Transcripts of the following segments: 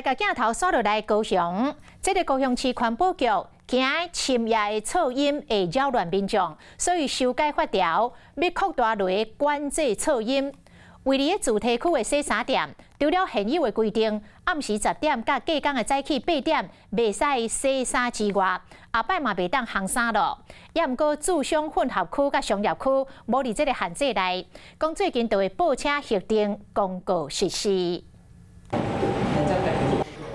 来甲镜头扫落来高雄，这个高雄市环保局惊深夜的噪音会扰乱民众，所以修改法条，要扩大类管制噪音。为了自体区的洗衫店，除了现有的规定，暗时10点甲过工的早起8点袂使洗衫之外，后摆嘛袂当烘衫咯。也毋过住商混合区甲商业区无伫这个限制内，讲最近就会报车核定公告实施。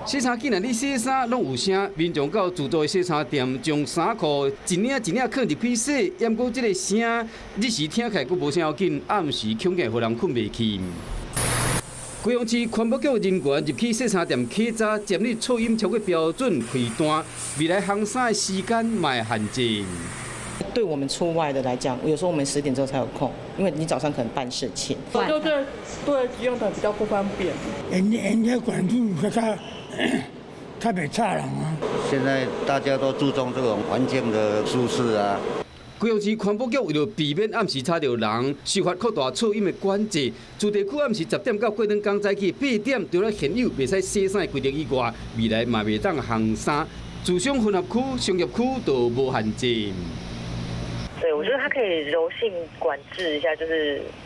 洗衫机若你洗衫拢有声，民众到自助的洗衫店将衫裤一领一领放入去洗，也毋过这个声日时听起来佫无啥要紧，暗时恐惊互人困袂去。高雄市环保局人员入去洗衫店起早，检理噪音超过标准开单，未来烘衫的时间卖限制。 对我们出外的来讲，有时候我们10点之后才有空，因为你早上可能办事情。就对用的比较不方便。人家管住较袂吵人啊。现在大家都注重这种环境的舒适啊。高雄市环保局为了避免暗时吵到人，修法扩大噪音的管制。自地区暗时10点到过灯刚早起8点，除了现有袂使洗衫的规定以外，未来嘛袂当烘衫。住商混合区、商业区都无限制。 对，我觉得它可以柔性管制一下，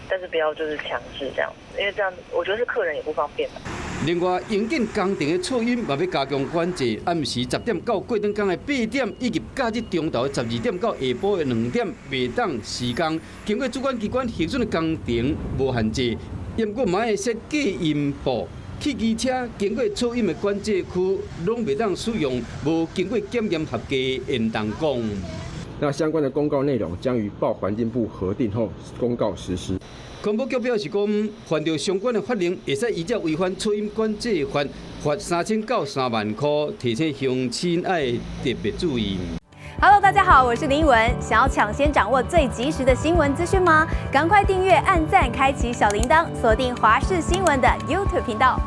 但是不要强制这样，因为这样我觉得是客人也不方便嘛。另外，营建工程的噪音嘛要加强管制，暗时10点到过灯工的8点，以及假日中昼的12点到下晡的2点，袂当施工。经过主管机关核准的工程无限制，也毋过嘛会设隔音布。 汽机车经过噪音的管制区，拢袂当使用无经过检验合格的延动管。 那相关的公告内容将于报环境部核定后公告实施。环保局表示，讲犯着相关的法令，会使依照违反噪音管制法罚3000到3万块，提醒乡亲爱特别注意。Hello， 大家好，我是林依文。想要抢先掌握最及时的新闻资讯吗？赶快订阅、按赞、开启小铃铛，锁定华视新闻的 YouTube 频道。